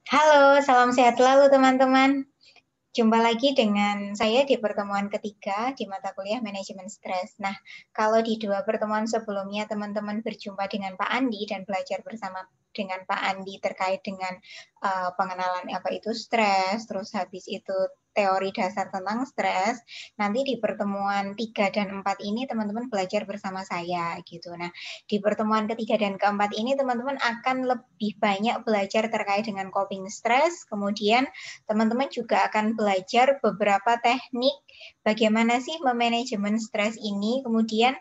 Halo, salam sehat selalu teman-teman. Jumpa lagi dengan saya di pertemuan ketiga di mata kuliah manajemen stres. Nah, kalau di dua pertemuan sebelumnya teman-teman berjumpa dengan Pak Andi dan belajar bersama dengan Pak Andi terkait dengan pengenalan apa itu stres, terus habis itu teori dasar tentang stres. Nanti di pertemuan 3 dan 4 ini teman-teman belajar bersama saya gitu. Nah, di pertemuan ketiga dan keempat ini teman-teman akan lebih banyak belajar terkait dengan coping stres, kemudian teman-teman juga akan belajar beberapa teknik bagaimana sih memanajemen stres ini, kemudian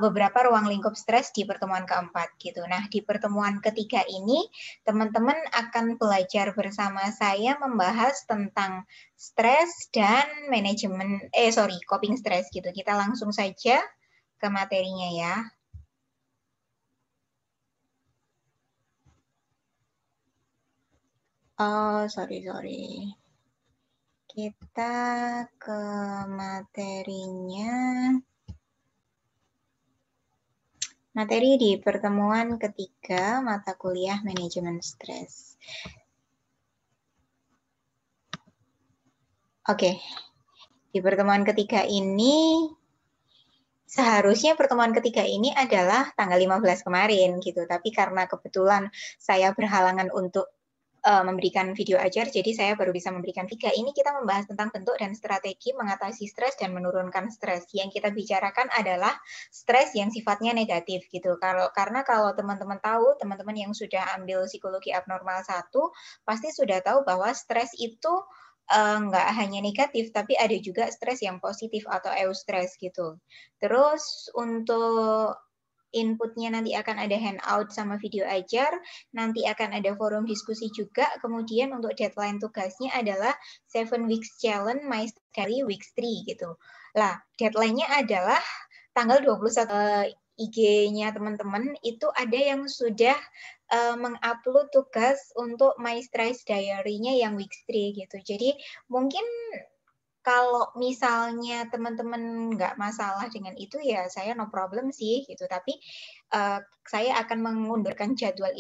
beberapa ruang lingkup stres di pertemuan keempat gitu. Nah, di pertemuan ketiga ini teman-teman akan belajar bersama saya membahas tentang stres dan coping stres gitu. Kita langsung saja ke materinya ya. Oh, sorry. Kita ke materinya. Materi di pertemuan ketiga mata kuliah manajemen stres. Oke, di pertemuan ketiga ini seharusnya pertemuan ketiga ini adalah tanggal 15 kemarin gitu, tapi karena kebetulan saya berhalangan untuk memberikan video ajar, jadi saya baru bisa memberikan tiga. Ini kita membahas tentang bentuk dan strategi mengatasi stres dan menurunkan stres. Yang kita bicarakan adalah stres yang sifatnya negatif gitu. Karena kalau teman-teman tahu, teman-teman yang sudah ambil psikologi abnormal 1, pasti sudah tahu bahwa stres itu nggak hanya negatif, tapi ada juga stres yang positif atau eustress gitu. Terus untuk inputnya nanti akan ada handout sama video ajar, nanti akan ada forum diskusi juga, kemudian untuk deadline tugasnya adalah 7 weeks challenge my study weeks 3 gitu. Lah, deadline-nya adalah tanggal 21 IG-nya teman-teman itu ada yang sudah mengupload tugas untuk my stress diary-nya yang weeks 3 gitu. Jadi mungkin kalau misalnya teman-teman nggak masalah dengan itu ya saya no problem sih gitu. Tapi saya akan mengundurkan jadwal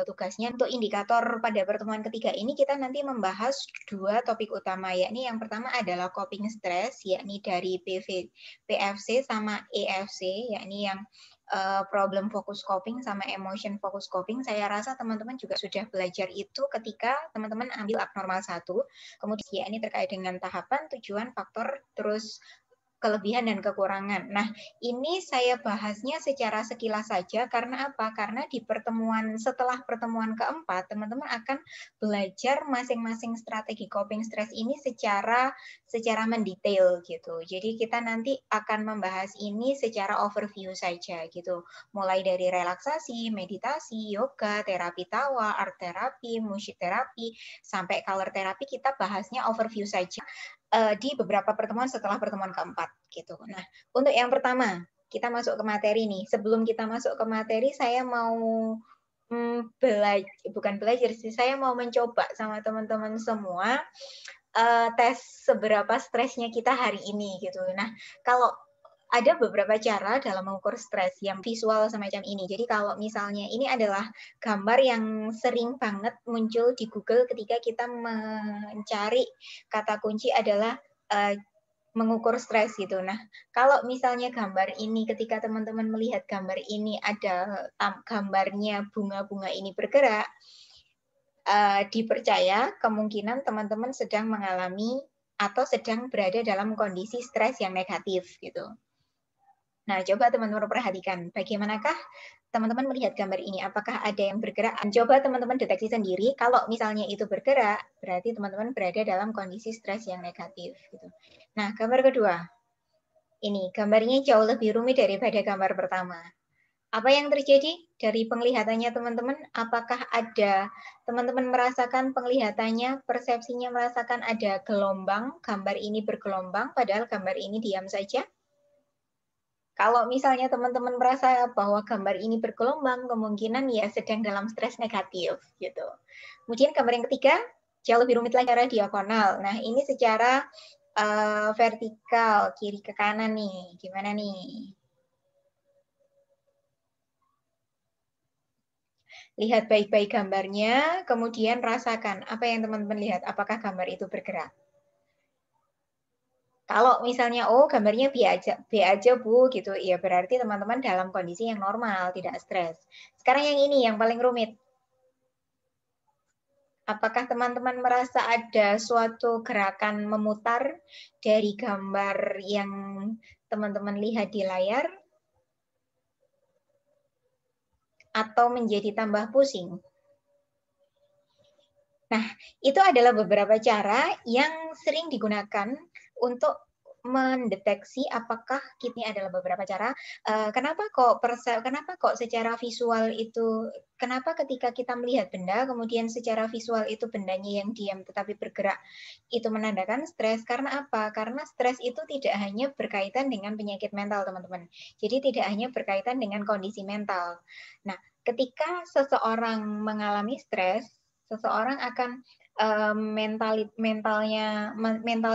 tugasnya. Untuk indikator pada pertemuan ketiga ini kita nanti membahas dua topik utama, yakni yang pertama adalah coping stress, yakni dari PFC sama EFC, yakni yang problem fokus coping sama emotion fokus coping. Saya rasa teman-teman juga sudah belajar itu ketika teman-teman ambil abnormal 1. Kemudian ini terkait dengan tahapan, tujuan, faktor, terus kelebihan dan kekurangan. Nah, ini saya bahasnya secara sekilas saja karena apa? Karena di setelah pertemuan keempat, teman-teman akan belajar masing-masing strategi coping stress ini secara mendetail gitu. Jadi kita nanti akan membahas ini secara overview saja gitu. Mulai dari relaksasi, meditasi, yoga, terapi tawa, art terapi, musik terapi, sampai color terapi kita bahasnya overview saja di beberapa pertemuan setelah pertemuan keempat gitu. Nah, untuk yang pertama kita masuk ke materi nih. Sebelum kita masuk ke materi, saya mau bukan belajar sih, saya mau mencoba sama teman-teman semua tes seberapa stresnya kita hari ini gitu. Nah, kalau ada beberapa cara dalam mengukur stres yang visual semacam ini. Jadi kalau misalnya ini adalah gambar yang sering banget muncul di Google ketika kita mencari kata kunci adalah mengukur stres gitu. Nah, kalau misalnya gambar ini ketika teman-teman melihat gambar ini ada gambarnya bunga-bunga ini bergerak, dipercaya kemungkinan teman-teman sedang mengalami atau sedang berada dalam kondisi stres yang negatif gitu. Nah, coba teman-teman perhatikan bagaimanakah teman-teman melihat gambar ini. Apakah ada yang bergerak? Coba teman-teman deteksi sendiri. Kalau misalnya itu bergerak, berarti teman-teman berada dalam kondisi stres yang negatif. Gitu. Nah, gambar kedua. Ini gambarnya jauh lebih rumit daripada gambar pertama. Apa yang terjadi dari penglihatannya teman-teman? Apakah ada teman-teman merasakan penglihatannya, persepsinya merasakan ada gelombang, gambar ini bergelombang, padahal gambar ini diam saja? Kalau misalnya teman-teman merasa bahwa gambar ini bergelombang, kemungkinan ya sedang dalam stres negatif gitu. Kemudian gambar yang ketiga, jauh lebih rumit lagi secara diagonal. Nah, ini secara vertikal, kiri ke kanan nih. Gimana nih? Lihat baik-baik gambarnya, kemudian rasakan apa yang teman-teman lihat, apakah gambar itu bergerak. Kalau misalnya, oh gambarnya B aja Bu, gitu, ya berarti teman-teman dalam kondisi yang normal, tidak stres. Sekarang yang ini, yang paling rumit. Apakah teman-teman merasa ada suatu gerakan memutar dari gambar yang teman-teman lihat di layar? Atau menjadi tambah pusing? Nah, itu adalah beberapa cara yang sering digunakan untuk mendeteksi apakah ini adalah beberapa cara. Kenapa kok secara visual itu, kenapa ketika kita melihat benda, kemudian secara visual itu bendanya yang diam tetapi bergerak, itu menandakan stres. Karena apa? Karena stres itu tidak hanya berkaitan dengan penyakit mental, teman-teman. Jadi tidak hanya berkaitan dengan kondisi mental. Nah, ketika seseorang mengalami stres, seseorang akan mental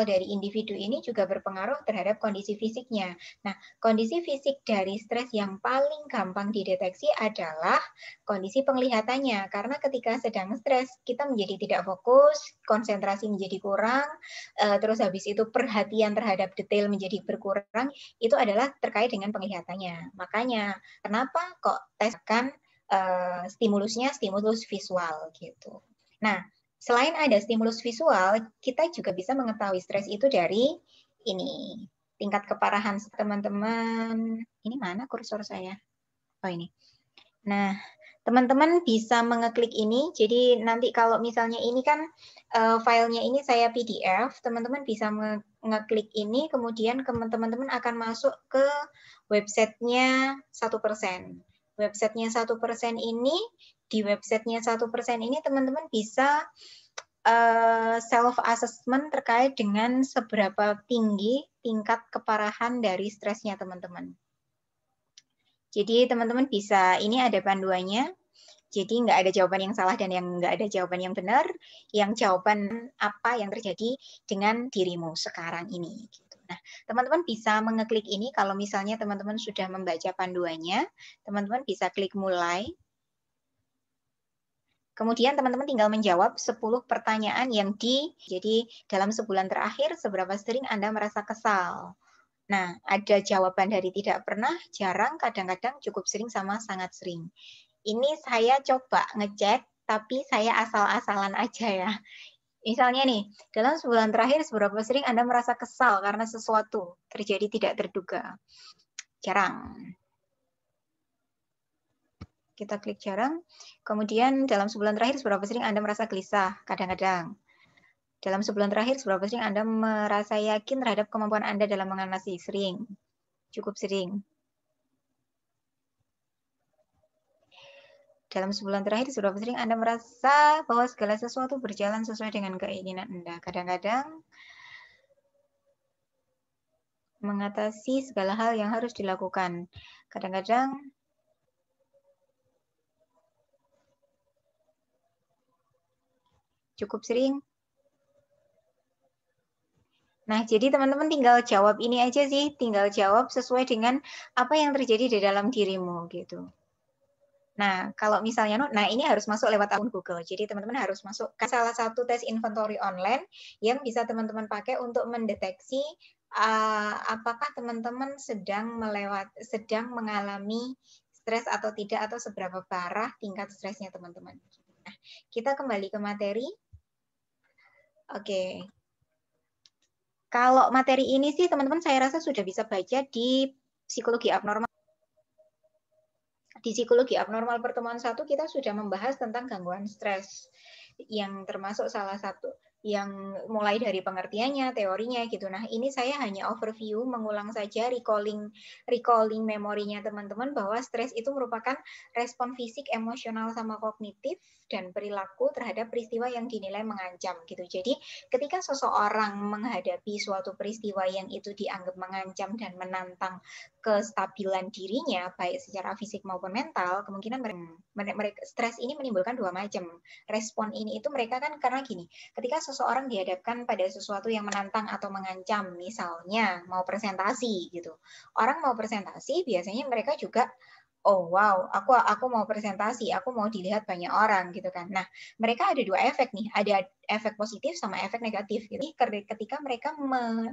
dari individu ini juga berpengaruh terhadap kondisi fisiknya. Nah, kondisi fisik dari stres yang paling gampang dideteksi adalah kondisi penglihatannya. Karena ketika sedang stres, kita menjadi tidak fokus, konsentrasi menjadi kurang, terus habis itu perhatian terhadap detail menjadi berkurang, itu adalah terkait dengan penglihatannya. Makanya, kenapa kok teskan stimulusnya stimulus visual gitu. Nah, selain ada stimulus visual, kita juga bisa mengetahui stres itu dari ini, tingkat keparahan teman-teman. Ini mana kursor saya? Oh ini. Nah, teman-teman bisa mengeklik ini. Jadi nanti kalau misalnya ini kan filenya ini saya PDF, teman-teman bisa mengeklik ini, kemudian teman-teman akan masuk ke websitenya 1%. Websitenya 1% ini, di websitenya 1% ini teman-teman bisa self-assessment terkait dengan seberapa tinggi tingkat keparahan dari stresnya teman-teman. Jadi teman-teman bisa, ini ada panduannya, jadi nggak ada jawaban yang salah dan yang nggak ada jawaban yang benar, yang jawaban apa yang terjadi dengan dirimu sekarang ini. Nah, teman-teman bisa mengeklik ini kalau misalnya teman-teman sudah membaca panduannya, teman-teman bisa klik mulai. Kemudian teman-teman tinggal menjawab 10 pertanyaan yang jadi dalam sebulan terakhir seberapa sering Anda merasa kesal. Nah, ada jawaban dari tidak pernah, jarang, kadang-kadang, cukup sering, sama sangat sering. Ini saya coba ngecek, tapi saya asal-asalan aja ya. Misalnya nih, dalam sebulan terakhir seberapa sering Anda merasa kesal karena sesuatu terjadi tidak terduga? Jarang. Kita klik jarang. Kemudian dalam sebulan terakhir seberapa sering Anda merasa gelisah? Kadang-kadang. Dalam sebulan terakhir seberapa sering Anda merasa yakin terhadap kemampuan Anda dalam mengatasi? Sering. Cukup sering. Dalam sebulan terakhir, seberapa sering Anda merasa bahwa segala sesuatu berjalan sesuai dengan keinginan Anda? Kadang-kadang mengatasi segala hal yang harus dilakukan. Kadang-kadang cukup sering. Nah, jadi teman-teman tinggal jawab ini aja sih, tinggal jawab sesuai dengan apa yang terjadi di dalam dirimu gitu. Nah, kalau misalnya, nah ini harus masuk lewat akun Google. Jadi teman-teman harus masuk ke salah satu tes inventory online yang bisa teman-teman pakai untuk mendeteksi apakah teman-teman sedang mengalami stres atau tidak, atau seberapa parah tingkat stresnya teman-teman. Nah, kita kembali ke materi. Oke. Kalau materi ini sih teman-teman saya rasa sudah bisa baca di psikologi abnormal. Di psikologi abnormal pertemuan 1 kita sudah membahas tentang gangguan stres yang termasuk salah satu yang mulai dari pengertiannya, teorinya gitu. Nah, ini saya hanya overview, mengulang saja, recalling memorinya teman-teman bahwa stres itu merupakan respon fisik, emosional, sama kognitif dan perilaku terhadap peristiwa yang dinilai mengancam gitu. Jadi, ketika seseorang menghadapi suatu peristiwa yang itu dianggap mengancam dan menantang kestabilan dirinya, baik secara fisik maupun mental, kemungkinan mereka stres ini menimbulkan dua macam. Respon ini itu mereka kan karena gini, ketika seseorang dihadapkan pada sesuatu yang menantang atau mengancam, misalnya mau presentasi gitu. Orang mau presentasi biasanya mereka juga oh wow, aku mau presentasi, aku mau dilihat banyak orang gitu kan. Nah, mereka ada dua efek nih, ada efek positif sama efek negatif gitu. Ketika mereka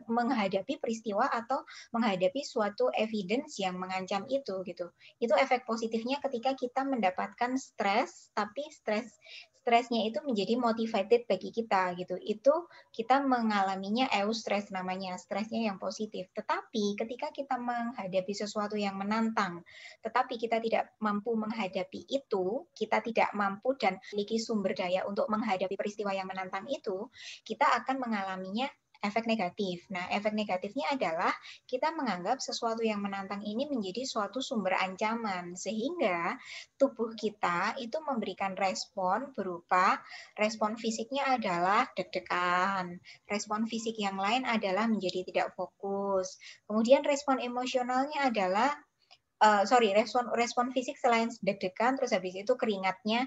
menghadapi peristiwa atau menghadapi suatu evidence yang mengancam itu gitu. Itu efek positifnya ketika kita mendapatkan stres, tapi stresnya itu menjadi motivated bagi kita gitu. Itu kita mengalaminya eustress namanya, stresnya yang positif. Tetapi ketika kita menghadapi sesuatu yang menantang, tetapi kita tidak mampu menghadapi itu, kita tidak mampu dan memiliki sumber daya untuk menghadapi peristiwa yang menantang itu, kita akan mengalaminya efek negatif. Nah, efek negatifnya adalah kita menganggap sesuatu yang menantang ini menjadi suatu sumber ancaman, sehingga tubuh kita itu memberikan respon berupa respon fisiknya adalah deg-degan, respon fisik yang lain adalah menjadi tidak fokus, kemudian respon emosionalnya adalah respon fisik selain deg-degan, terus habis itu berkeringatan,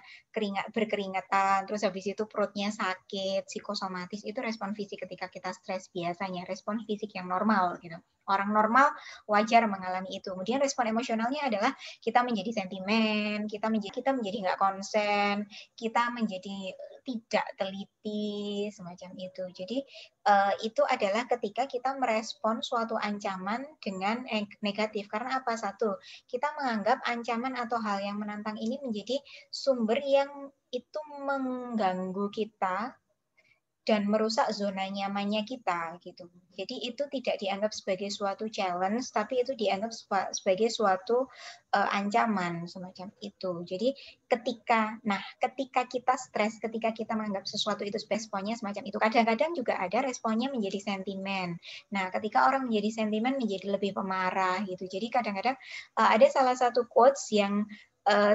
terus habis itu perutnya sakit, psikosomatis, itu respon fisik ketika kita stres biasanya, respon fisik yang normal gitu. Orang normal wajar mengalami itu. Kemudian respon emosionalnya adalah kita menjadi sentimen, kita menjadi nggak konsen, kita menjadi tidak teliti, semacam itu. Jadi itu adalah ketika kita merespon suatu ancaman dengan negatif. Karena apa? Satu, kita menganggap ancaman atau hal yang menantang ini menjadi sumber yang itu mengganggu kita dan merusak zona nyamannya kita gitu. Jadi itu tidak dianggap sebagai suatu challenge, tapi itu dianggap sebagai suatu ancaman semacam itu. Jadi ketika kita stres, ketika kita menganggap sesuatu itu responnya semacam itu. Kadang-kadang juga ada responnya menjadi sentimen. Nah, ketika orang menjadi sentimen menjadi lebih pemarah gitu. Jadi kadang-kadang ada salah satu quotes yang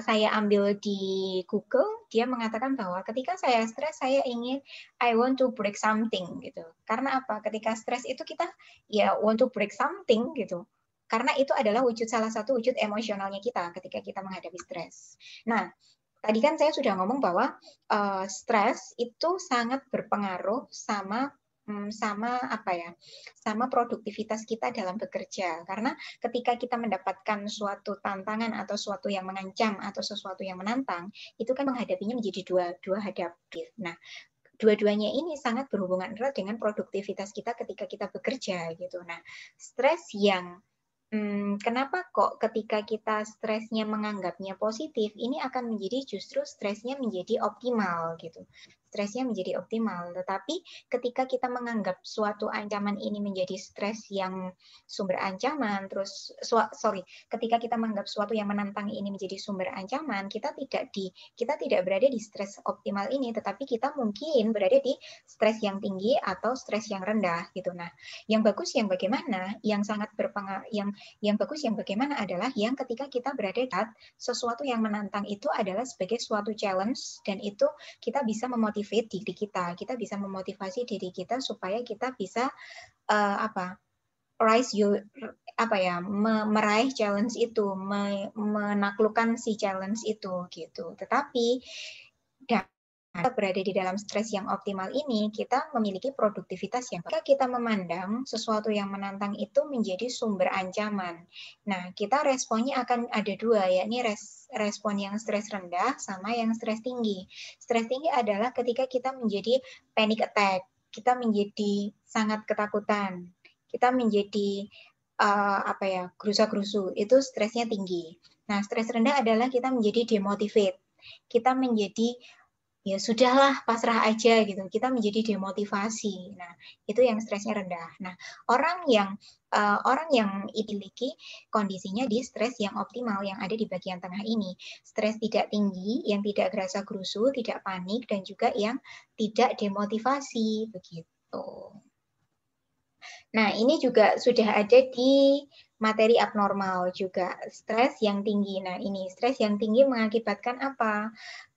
saya ambil di Google, dia mengatakan bahwa ketika saya stres, saya ingin I want to break something gitu. Karena apa? Ketika stres itu kita ya want to break something gitu. Karena itu adalah salah satu wujud emosionalnya kita ketika kita menghadapi stres. Nah, tadi kan saya sudah ngomong bahwa stres itu sangat berpengaruh sama produktivitas kita dalam bekerja. Karena ketika kita mendapatkan suatu tantangan atau suatu yang mengancam atau sesuatu yang menantang, itu kan menghadapinya menjadi dua hadaptif. Nah, dua-duanya ini sangat berhubungan erat dengan produktivitas kita ketika kita bekerja gitu. Nah, stres yang kenapa kok ketika kita stresnya menganggapnya positif, ini akan menjadi justru stresnya menjadi optimal gitu. Stresnya menjadi optimal. Tetapi ketika kita menganggap suatu ancaman ini menjadi stres yang sumber ancaman, ketika kita menganggap suatu yang menantang ini menjadi sumber ancaman, kita tidak berada di stres optimal ini, tetapi kita mungkin berada di stres yang tinggi atau stres yang rendah gitu. Nah, yang bagus yang bagaimana? Yang sangat berpengaruh, yang bagus yang bagaimana adalah yang ketika kita berada di sesuatu yang menantang itu adalah sebagai suatu challenge, dan itu kita bisa memotivate diri kita bisa memotivasi diri kita supaya kita bisa meraih challenge itu, menaklukkan si challenge itu gitu. Tetapi kita berada di dalam stres yang optimal ini, kita memiliki produktivitas yang baik. Kita memandang sesuatu yang menantang itu menjadi sumber ancaman. Nah, kita responnya akan ada dua, yakni respon yang stres rendah sama yang stres tinggi. Stres tinggi adalah ketika kita menjadi panic attack, kita menjadi sangat ketakutan, kita menjadi gerusa-gerusu, itu stresnya tinggi. Nah, stres rendah adalah kita menjadi demotivate, kita menjadi ya sudahlah pasrah aja gitu, kita menjadi demotivasi. Nah, itu yang stresnya rendah. Nah, orang yang memiliki kondisinya di stres yang optimal yang ada di bagian tengah ini, stres tidak tinggi, yang tidak gerasa gerusu, tidak panik, dan juga yang tidak demotivasi begitu. Nah, ini juga sudah ada di materi abnormal juga, stres yang tinggi. Nah, ini stres yang tinggi mengakibatkan apa?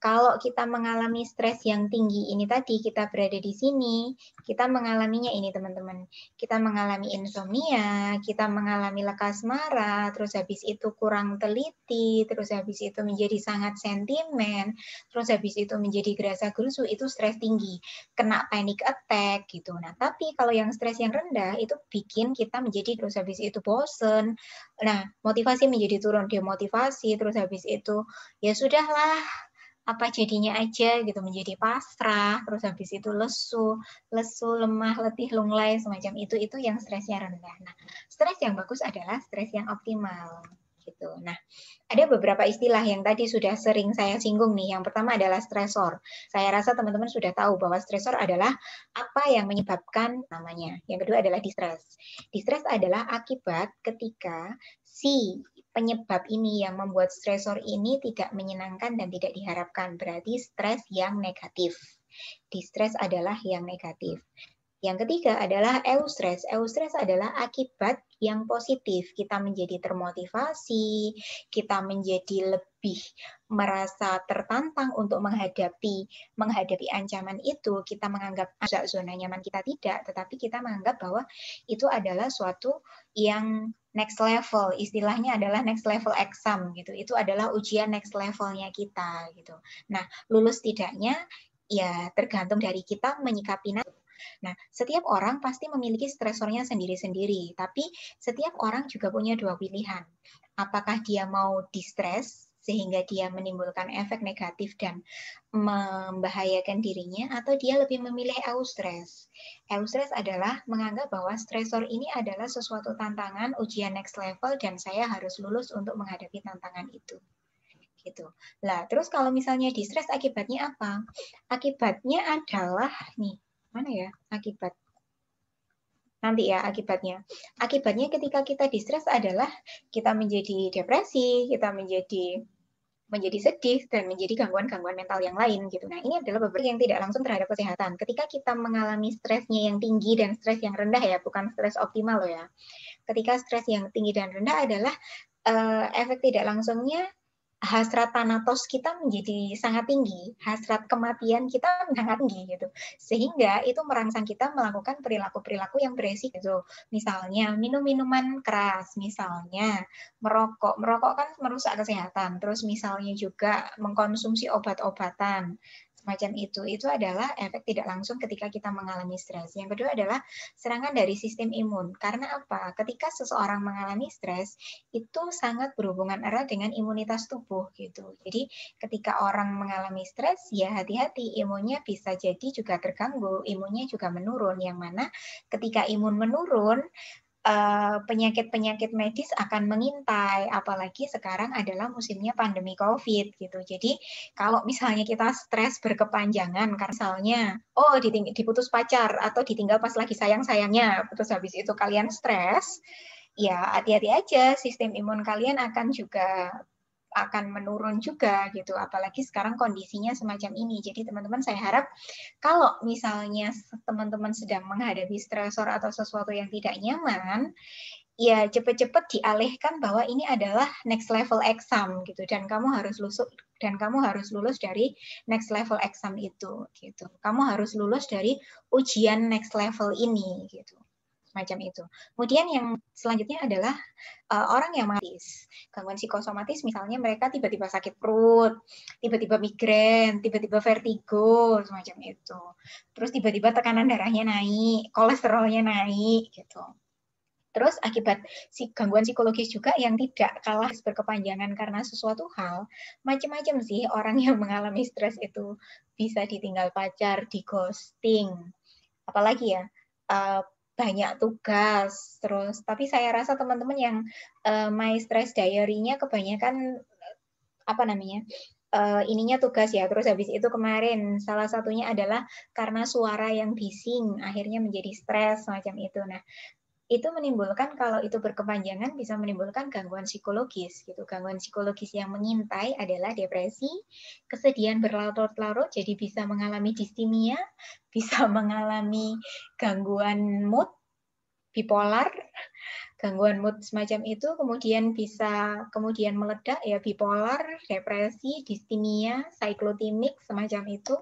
Kalau kita mengalami stres yang tinggi ini tadi, kita berada di sini, kita mengalaminya ini teman-teman. Kita mengalami insomnia, kita mengalami lekas marah, terus habis itu kurang teliti, terus habis itu menjadi sangat sentimen, terus habis itu menjadi gerasa gerusu, itu stres tinggi. Kena panic attack gitu. Nah, tapi kalau yang stres yang rendah itu bikin kita menjadi terus habis itu bosen. Nah, motivasi menjadi turun, demotivasi, terus habis itu ya sudahlah, apa jadinya aja gitu, menjadi pasrah, terus habis itu lesu, lemah, letih, lunglai, semacam itu yang stresnya rendah. Nah, stres yang bagus adalah stres yang optimal gitu. Nah, ada beberapa istilah yang tadi sudah sering saya singgung nih. Yang pertama adalah stresor. Saya rasa teman-teman sudah tahu bahwa stresor adalah apa yang menyebabkan namanya. Yang kedua adalah distres. Distres adalah akibat ketika si penyebab ini yang membuat stresor ini tidak menyenangkan dan tidak diharapkan. Berarti stres yang negatif. Distres adalah yang negatif. Yang ketiga adalah eustress. Eustress adalah akibat yang positif. Kita menjadi termotivasi, kita menjadi lebih merasa tertantang untuk menghadapi ancaman itu. Kita menganggap zona nyaman kita tidak, tetapi kita menganggap bahwa itu adalah suatu yang next level. Istilahnya adalah next level exam gitu. Itu adalah ujian next levelnya kita gitu. Nah, lulus tidaknya ya tergantung dari kita menyikapi. Nah, setiap orang pasti memiliki stresornya sendiri-sendiri, tapi setiap orang juga punya dua pilihan. Apakah dia mau distres sehingga dia menimbulkan efek negatif dan membahayakan dirinya, atau dia lebih memilih eustress. Eustress adalah menganggap bahwa stresor ini adalah sesuatu tantangan, ujian next level, dan saya harus lulus untuk menghadapi tantangan itu. Gitu. Lah, terus kalau misalnya distres akibatnya apa? Akibatnya adalah nih, mana ya akibat? Nanti ya akibatnya. Akibatnya ketika kita distres adalah kita menjadi depresi, kita menjadi sedih dan menjadi gangguan-gangguan mental yang lain gitu. Nah, ini adalah beberapa yang tidak langsung terhadap kesehatan. Ketika kita mengalami stresnya yang tinggi dan stres yang rendah ya, bukan stres optimal loh ya. Ketika stres yang tinggi dan rendah adalah efek tidak langsungnya hasrat thanatos kita menjadi sangat tinggi, hasrat kematian kita sangat tinggi gitu. Sehingga itu merangsang kita melakukan perilaku-perilaku yang beresiko gitu. Misalnya minum minuman keras, misalnya merokok. Merokok kan merusak kesehatan. Terus misalnya juga mengkonsumsi obat-obatan semacam itu. Itu adalah efek tidak langsung ketika kita mengalami stres. Yang kedua adalah serangan dari sistem imun. Karena apa? Ketika seseorang mengalami stres, itu sangat berhubungan erat dengan imunitas tubuh gitu. Jadi ketika orang mengalami stres, ya hati-hati, imunnya bisa jadi juga terganggu, imunnya juga menurun. Yang mana ketika imun menurun, penyakit-penyakit medis akan mengintai, apalagi sekarang adalah musimnya pandemi COVID gitu. Jadi kalau misalnya kita stres berkepanjangan, karena misalnya diputus pacar atau ditinggal pas lagi sayang-sayangnya, terus habis itu kalian stres, ya hati-hati aja, sistem imun kalian akan menurun juga gitu, apalagi sekarang kondisinya semacam ini. Jadi teman-teman, saya harap kalau misalnya teman-teman sedang menghadapi stresor atau sesuatu yang tidak nyaman, ya cepat-cepat dialihkan bahwa ini adalah next level exam gitu, dan kamu harus lulus dari next level exam itu gitu. Kamu harus lulus dari ujian next level ini gitu. Macam itu. Kemudian yang selanjutnya adalah orang yang mengalami gangguan psikosomatis, misalnya mereka tiba-tiba sakit perut, tiba-tiba migrain, tiba-tiba vertigo, semacam itu. Terus tiba-tiba tekanan darahnya naik, kolesterolnya naik, gitu. Terus akibat gangguan psikologis juga yang tidak kalah berkepanjangan karena sesuatu hal, macam-macam sih orang yang mengalami stres itu. Bisa ditinggal pacar, di ghosting, apalagi ya, banyak tugas terus. Tapi saya rasa teman-teman yang My Stress Diary-nya kebanyakan ininya tugas ya. Terus habis itu kemarin salah satunya adalah karena suara yang bising akhirnya menjadi stres semacam itu. Nah, itu menimbulkan, kalau itu berkepanjangan, bisa menimbulkan gangguan psikologis gitu. Gangguan psikologis yang mengintai adalah depresi, kesedihan berlarut-larut, jadi bisa mengalami distimia, bisa mengalami gangguan mood, bipolar, gangguan mood semacam itu, kemudian bisa kemudian meledak ya, bipolar, depresi, distimia, siklotimik semacam itu.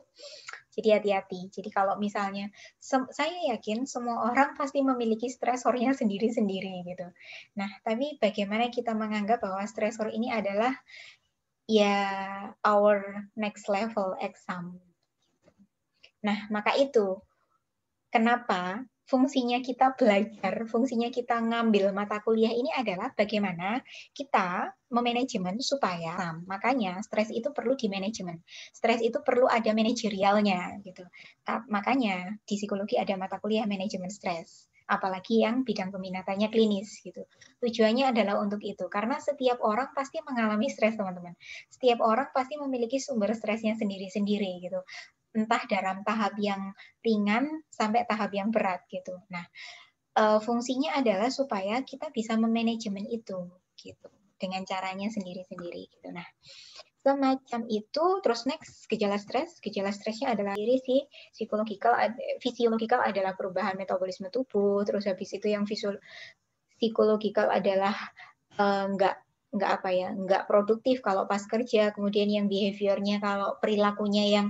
Jadi hati-hati. Jadi kalau misalnya saya yakin semua orang pasti memiliki stresornya sendiri-sendiri gitu. Nah, tapi bagaimana kita menganggap bahwa stresor ini adalah ya our next level exam. Nah, maka itu kenapa fungsinya kita belajar, fungsinya kita ngambil mata kuliah ini adalah bagaimana kita memanajemen supaya, makanya stres itu perlu di manajemen. Stres itu perlu ada manajerialnya gitu. Makanya di psikologi ada mata kuliah manajemen stres. Apalagi yang bidang peminatannya klinis gitu. Tujuannya adalah untuk itu, karena setiap orang pasti mengalami stres, teman-teman. Setiap orang pasti memiliki sumber stresnya sendiri-sendiri gitu. Entah dalam tahap yang ringan sampai tahap yang berat gitu. Nah, fungsinya adalah supaya kita bisa memanajemen itu gitu dengan caranya sendiri-sendiri gitu. Nah, semacam itu. Terus next, gejala stresnya adalah diri si fisiologikal adalah perubahan metabolisme tubuh. Terus habis itu yang psikologikal adalah nggak produktif kalau pas kerja. Kemudian yang behaviornya, kalau perilakunya yang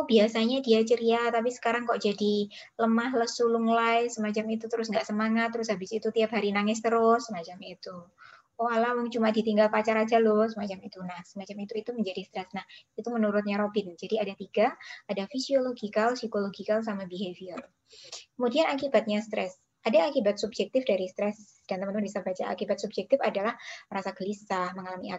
biasanya dia ceria tapi sekarang kok jadi lemah, lesu, lunglai semacam itu, terus nggak semangat, terus habis itu tiap hari nangis terus semacam itu. Alah, cuma ditinggal pacar aja loh semacam itu. Nah, semacam itu menjadi stres. Nah, itu menurutnya Robin. Jadi ada 3, ada physiological, psychological, sama behavior. Kemudian akibatnya stres. Ada akibat subjektif dari stres, dan teman-teman bisa baca. Akibat subjektif adalah merasa gelisah,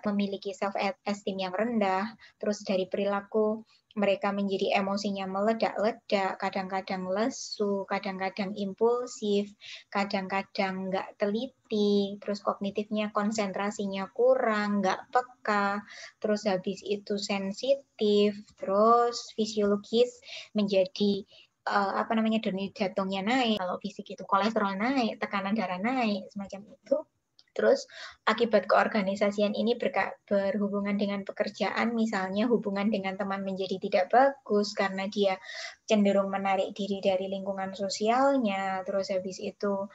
memiliki self-esteem yang rendah, terus dari perilaku mereka menjadi emosinya meledak-ledak, kadang-kadang lesu, kadang-kadang impulsif, kadang-kadang nggak teliti, terus kognitifnya konsentrasinya kurang, nggak peka, terus habis itu sensitif, terus fisiologis menjadi denyut jantungnya naik, kalau fisik itu kolesterol naik, tekanan darah naik, semacam itu. Terus akibat keorganisasian ini berhubungan dengan pekerjaan, misalnya hubungan dengan teman menjadi tidak bagus karena dia cenderung menarik diri dari lingkungan sosialnya. Terus habis itu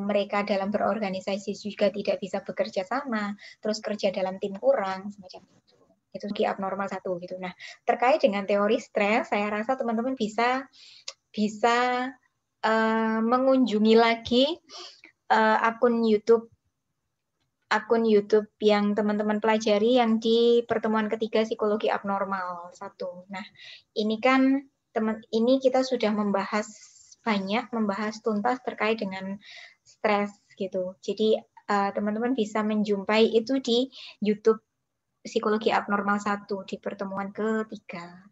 mereka dalam berorganisasi juga tidak bisa bekerja sama, terus kerja dalam tim kurang, semacam itu. Itu di abnormal 1 gitu. Nah, terkait dengan teori stres, saya rasa teman-teman bisa mengunjungi lagi akun YouTube yang teman-teman pelajari yang di pertemuan ketiga psikologi abnormal 1. Nah, ini kita sudah membahas tuntas terkait dengan stres gitu. Jadi teman-teman bisa menjumpai itu di YouTube psikologi abnormal 1 di pertemuan ketiga.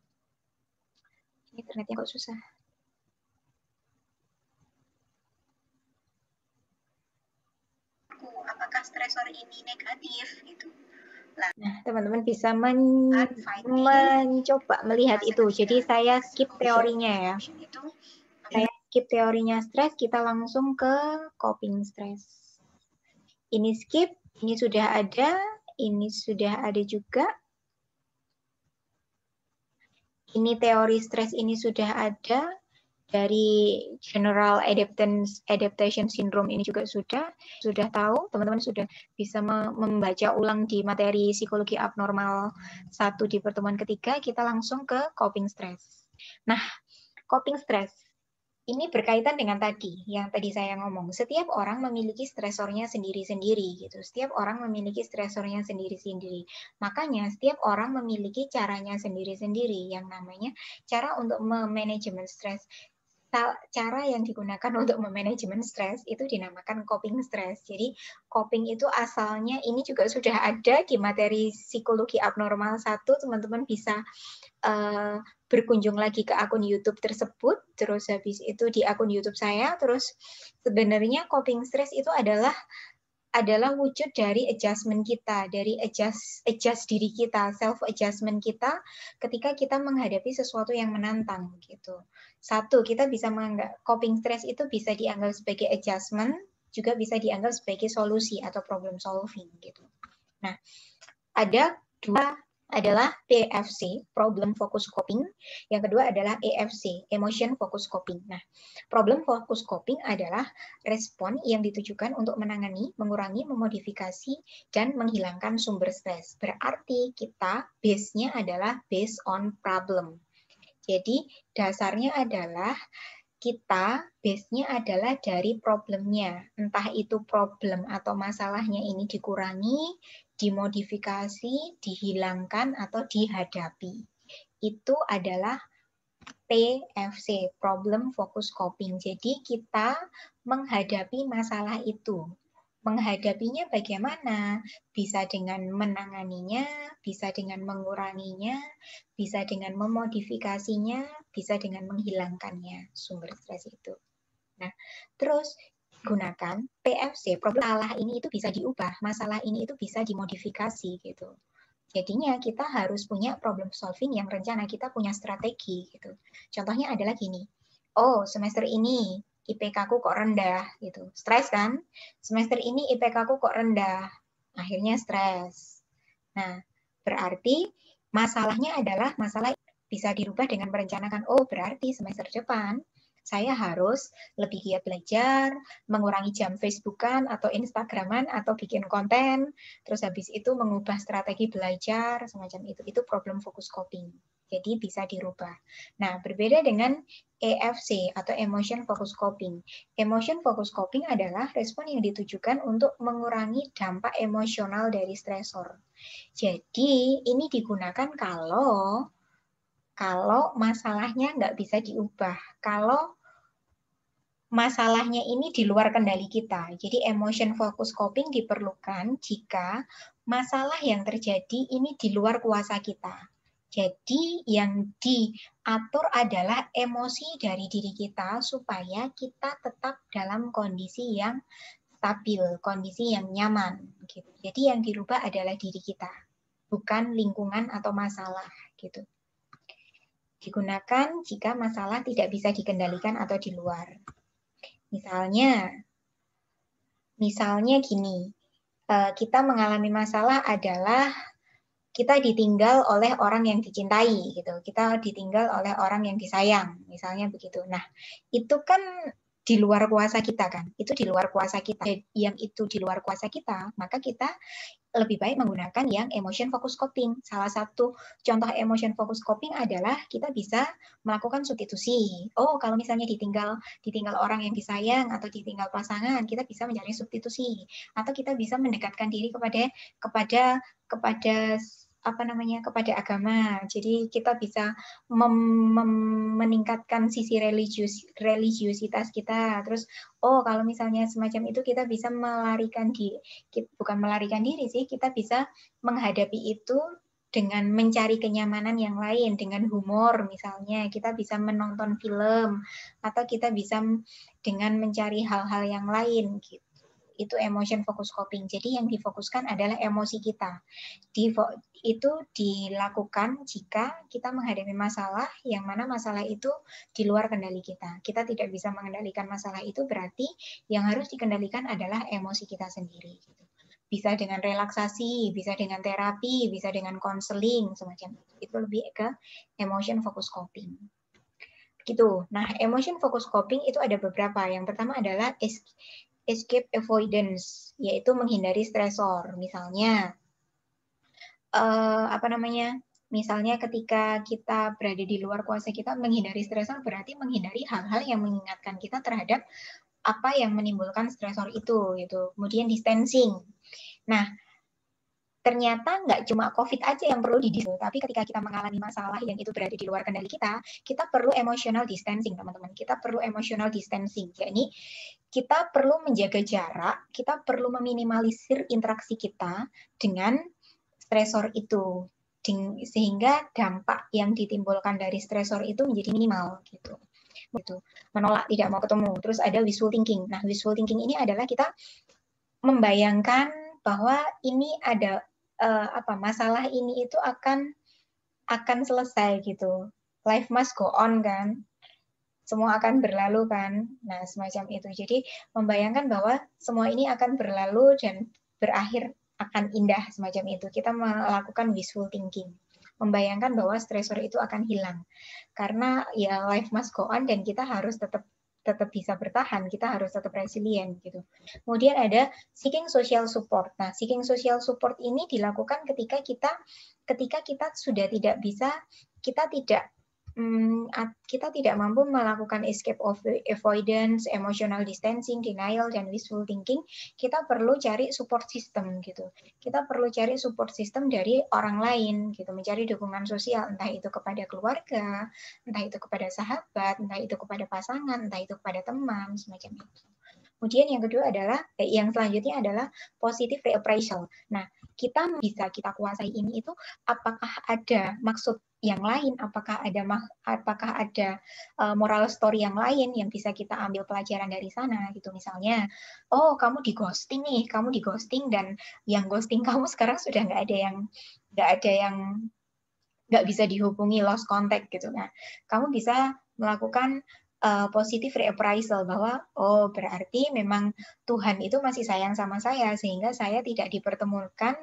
Internetnya kok susah. Apakah stresor ini negatif gitu. Nah, teman-teman bisa mencoba melihat itu. Jadi saya skip teorinya ya. Saya skip teorinya stres, kita langsung ke coping stress. Ini skip, ini sudah ada juga. Ini teori stres ini sudah ada. Dari General Adaptation Syndrome ini juga sudah tahu, teman-teman sudah bisa membaca ulang di materi psikologi abnormal 1 di pertemuan ketiga. Kita langsung ke coping stress. Nah, coping stress ini berkaitan dengan yang tadi saya ngomong. Setiap orang memiliki stresornya sendiri-sendiri gitu. Setiap orang memiliki stresornya sendiri-sendiri. Makanya setiap orang memiliki caranya sendiri-sendiri yang namanya cara untuk memanajemen stres. Cara yang digunakan untuk memanajemen stres itu dinamakan coping stress. Jadi coping itu asalnya ini juga sudah ada di materi psikologi abnormal 1. Teman-teman bisa berkunjung lagi ke akun YouTube tersebut. Terus habis itu di akun YouTube saya. Terus sebenarnya coping stress itu adalah wujud dari adjustment kita, dari adjust diri kita, self adjustment kita ketika kita menghadapi sesuatu yang menantang gitu. 1, kita bisa menganggap coping stress itu bisa dianggap sebagai adjustment, juga bisa dianggap sebagai solusi atau problem solving gitu. Nah, ada 2 adalah PFC, Problem Focus Coping. Yang kedua adalah EFC, Emotion Focus Coping. Nah, Problem Focus Coping adalah respon yang ditujukan untuk menangani, mengurangi, memodifikasi, dan menghilangkan sumber stres. Berarti kita base-nya adalah based on problem. Jadi, dasarnya adalah kita base-nya adalah dari problemnya. Entah itu problem atau masalahnya ini dikurangi, dimodifikasi, dihilangkan, atau dihadapi. Itu adalah PFC, Problem Focus Coping. Jadi kita menghadapi masalah itu. Menghadapinya bagaimana? Bisa dengan menanganinya, bisa dengan menguranginya, bisa dengan memodifikasinya, bisa dengan menghilangkannya sumber stres itu. Nah, terus gunakan PFC, problem masalah ini itu bisa diubah, masalah ini itu bisa dimodifikasi gitu. Jadinya kita harus punya problem solving yang rencana, kita punya strategi gitu. Contohnya adalah gini. Oh, semester ini IPK-ku kok rendah gitu. Stres kan? Semester ini IPK-ku kok rendah. Akhirnya stres. Nah, berarti masalahnya adalah masalah bisa dirubah dengan merencanakan, oh berarti semester depan saya harus lebih giat belajar, mengurangi jam Facebookan atau Instagraman atau bikin konten, terus habis itu mengubah strategi belajar, semacam itu. Itu problem focus coping. Jadi bisa dirubah. Nah, berbeda dengan EFC atau Emotion Focus Coping. Emotion Focus Coping adalah respon yang ditujukan untuk mengurangi dampak emosional dari stresor. Jadi ini digunakan kalau masalahnya nggak bisa diubah. Kalau masalahnya ini di luar kendali kita. Jadi emotion focus coping diperlukan jika masalah yang terjadi ini di luar kuasa kita. Jadi yang diatur adalah emosi dari diri kita supaya kita tetap dalam kondisi yang stabil, kondisi yang nyaman. Gitu. Jadi yang dirubah adalah diri kita, bukan lingkungan atau masalah. Gitu. Digunakan jika masalah tidak bisa dikendalikan atau di luar. Misalnya gini, kita mengalami masalah adalah kita ditinggal oleh orang yang dicintai, gitu. Kita ditinggal oleh orang yang disayang, misalnya begitu. Nah, itu kan di luar kuasa kita kan, itu di luar kuasa kita. Yang itu di luar kuasa kita, maka kita lebih baik menggunakan yang emotion focus coping. Salah satu contoh emotion focus coping adalah kita bisa melakukan substitusi. Oh, kalau misalnya ditinggal orang yang disayang atau ditinggal pasangan, kita bisa mencari substitusi. Atau kita bisa mendekatkan diri kepada kepada agama. Jadi kita bisa meningkatkan sisi religiusitas kita. Terus kalau misalnya semacam itu kita bisa bukan melarikan diri sih, kita bisa menghadapi itu dengan mencari kenyamanan yang lain, dengan humor misalnya, kita bisa menonton film, atau kita bisa dengan mencari hal-hal yang lain gitu. Itu emotion focus coping. Jadi yang difokuskan adalah emosi kita. Itu dilakukan jika kita menghadapi masalah yang mana masalah itu di luar kendali kita. Kita tidak bisa mengendalikan masalah itu, berarti yang harus dikendalikan adalah emosi kita sendiri. Bisa dengan relaksasi, bisa dengan terapi, bisa dengan konseling, semacam itu. Itu lebih ke emotion focus coping. Gitu. Nah, emotion focus coping itu ada beberapa. Yang pertama adalah escape avoidance, yaitu menghindari stresor. Misalnya, misalnya ketika kita berada di luar kuasa kita, menghindari stresor berarti menghindari hal-hal yang mengingatkan kita terhadap apa yang menimbulkan stresor itu, gitu. Kemudian distancing. Nah, ternyata nggak cuma COVID aja yang perlu didiskusi, tapi ketika kita mengalami masalah yang itu berada di luar kendali kita perlu emotional distancing, teman-teman. Kita perlu emotional distancing. Jadi, kita perlu menjaga jarak, kita perlu meminimalisir interaksi kita dengan stresor itu, sehingga dampak yang ditimbulkan dari stresor itu menjadi minimal gitu. Menolak, tidak mau ketemu. Terus ada wishful thinking. Nah, wishful thinking ini adalah kita membayangkan bahwa ini ada masalah ini itu akan selesai gitu. Life must go on kan. Semua akan berlalu kan. Nah, semacam itu. Jadi membayangkan bahwa semua ini akan berlalu dan berakhir akan indah semacam itu. Kita melakukan wishful thinking. membayangkan bahwa stresor itu akan hilang. Karena ya life must go on dan kita harus tetap bisa bertahan, kita harus tetap resilient gitu. Kemudian ada seeking social support. Nah, seeking social support ini dilakukan ketika kita sudah tidak bisa, kita tidak mampu melakukan escape avoidance, emotional distancing, denial, dan wishful thinking. Kita perlu cari support system gitu. Kita perlu cari support system dari orang lain gitu, mencari dukungan sosial, entah itu kepada keluarga, entah itu kepada sahabat, entah itu kepada pasangan, entah itu kepada teman, semacam itu. Kemudian yang kedua adalah, yang selanjutnya adalah positive reappraisal. Nah, kita kuasai ini itu apakah ada maksud yang lain, apakah ada moral story yang lain yang bisa kita ambil pelajaran dari sana gitu. Misalnya, oh kamu di ghosting dan yang ghosting kamu sekarang sudah nggak ada yang nggak bisa dihubungi, lost contact gitu. Nah, kamu bisa melakukan positive reappraisal bahwa oh berarti memang Tuhan itu masih sayang sama saya sehingga saya tidak dipertemukan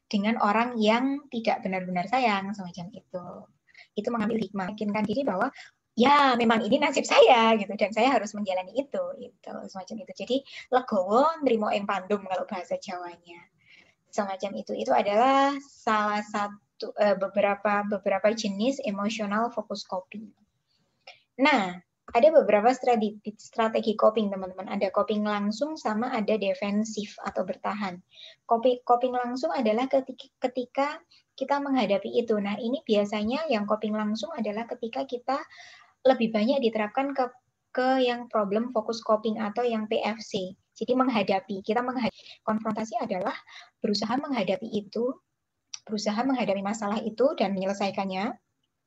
dengan orang yang tidak benar-benar sayang, semacam itu. Itu mengambil hikmah, meyakinkan diri bahwa ya memang ini nasib saya gitu dan saya harus menjalani itu semacam itu. Jadi legowo nrimo ing pandum kalau bahasa Jawanya. Semacam itu. Itu adalah salah satu beberapa jenis emotional focus coping. Nah, ada beberapa strategi coping, teman-teman. Ada coping langsung sama ada defensif atau bertahan. Coping langsung adalah ketika kita menghadapi itu. Nah, ini biasanya yang coping langsung adalah ketika kita lebih banyak diterapkan ke yang problem focus coping atau yang PFC. Jadi kita menghadapi konfrontasi adalah berusaha menghadapi masalah itu dan menyelesaikannya.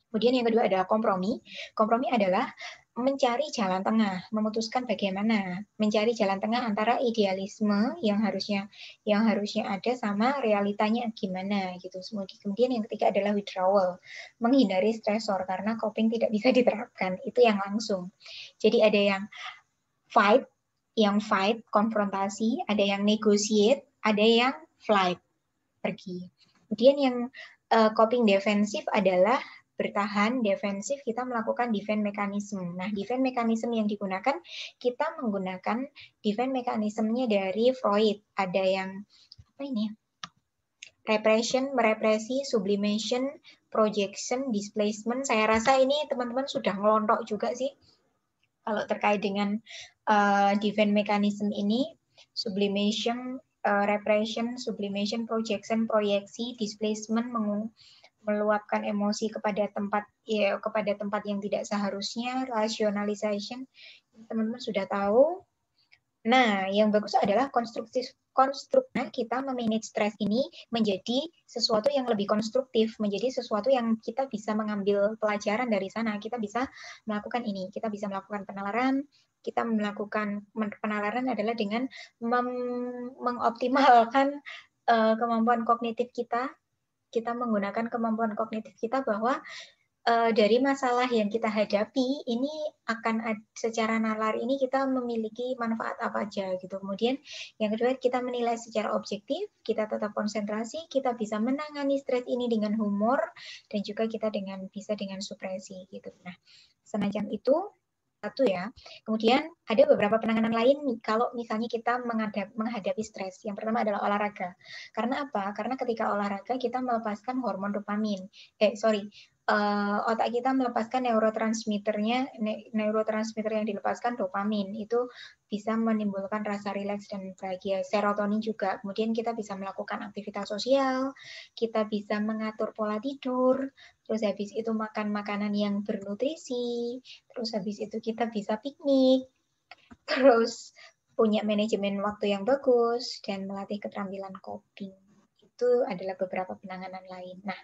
Kemudian yang kedua adalah kompromi. Kompromi adalah mencari jalan tengah, memutuskan bagaimana mencari jalan tengah antara idealisme yang harusnya ada sama realitanya gimana gitu. Kemudian yang ketiga adalah withdrawal, menghindari stresor karena coping tidak bisa diterapkan. Itu yang langsung. Jadi ada yang fight konfrontasi, ada yang negotiate, ada yang flight, pergi. Kemudian yang coping defensif adalah bertahan, defensif kita melakukan defense mechanism. Nah, defense mechanism yang digunakan, kita menggunakan defense mechanism-nya dari Freud. Ada yang repression, merepresi, sublimation, projection, displacement. Saya rasa ini teman-teman sudah ngelontok juga sih kalau terkait dengan defense mechanism ini. Sublimation, repression, sublimation, projection, proyeksi, displacement, meluapkan emosi kepada tempat yang tidak seharusnya, rationalization, teman-teman sudah tahu. Nah, yang bagus adalah konstruktif kita memanage stres ini menjadi sesuatu yang lebih konstruktif, menjadi sesuatu yang kita bisa mengambil pelajaran dari sana. Kita bisa melakukan ini, kita bisa melakukan penalaran. Kita melakukan penalaran adalah dengan mengoptimalkan kemampuan kognitif kita. Kita menggunakan kemampuan kognitif kita bahwa dari masalah yang kita hadapi ini akan secara nalar ini kita memiliki manfaat apa aja gitu. Kemudian yang kedua kita menilai secara objektif, kita tetap konsentrasi, kita bisa menangani stres ini dengan humor dan juga kita bisa dengan supresi gitu. Nah, semacam itu satu ya. Kemudian ada beberapa penanganan lain kalau misalnya kita menghadapi stres. Yang pertama adalah olahraga. Karena apa? Karena ketika olahraga kita melepaskan hormon dopamin. Otak kita melepaskan neurotransmitter yang dilepaskan dopamin. Itu bisa menimbulkan rasa rileks dan bahagia. Serotonin juga. Kemudian kita bisa melakukan aktivitas sosial, kita bisa mengatur pola tidur, terus habis itu makan makanan yang bernutrisi, terus habis itu kita bisa piknik, terus punya manajemen waktu yang bagus, dan melatih keterampilan coping. Itu adalah beberapa penanganan lain. Nah,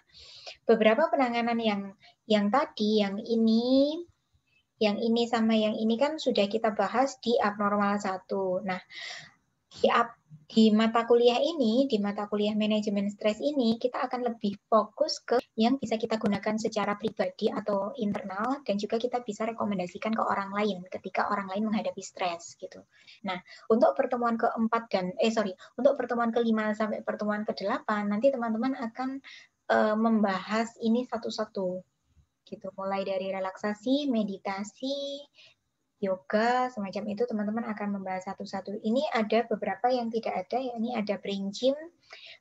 beberapa penanganan yang tadi, yang ini sama yang ini kan sudah kita bahas di abnormal 1. Nah, di mata kuliah ini, di mata kuliah manajemen stres ini, kita akan lebih fokus ke yang bisa kita gunakan secara pribadi atau internal, dan juga kita bisa rekomendasikan ke orang lain ketika orang lain menghadapi stres gitu. Nah, untuk pertemuan ke-4 untuk pertemuan ke-5 sampai pertemuan ke-8, nanti teman-teman akan membahas ini satu-satu gitu, mulai dari relaksasi, meditasi, yoga, semacam itu teman-teman akan membahas satu-satu. Ini ada beberapa yang tidak ada, ya. Ini ada brain gym,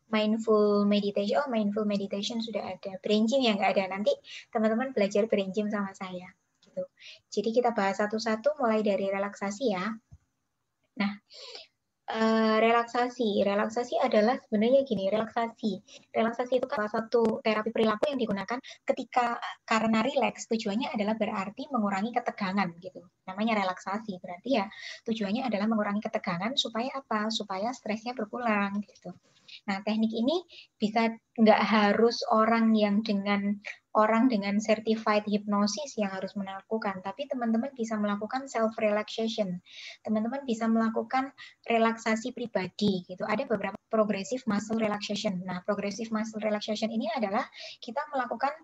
mindful meditation. Oh, mindful meditation sudah ada. Brain gym yang nggak ada. Nanti teman-teman belajar brain gym sama saya. Gitu. Jadi kita bahas satu-satu mulai dari relaksasi ya. Nah, relaksasi adalah sebenarnya gini, relaksasi itu kan salah satu terapi perilaku yang digunakan ketika karena rileks, tujuannya adalah berarti mengurangi ketegangan gitu, namanya relaksasi, berarti ya tujuannya adalah mengurangi ketegangan supaya apa, supaya stresnya berkurang gitu. Nah, teknik ini bisa nggak harus orang dengan certified hipnosis yang harus melakukan, tapi teman-teman bisa melakukan self relaxation. Teman-teman bisa melakukan relaksasi pribadi gitu. Ada beberapa progressive muscle relaxation. Nah, progressive muscle relaxation ini adalah kita melakukan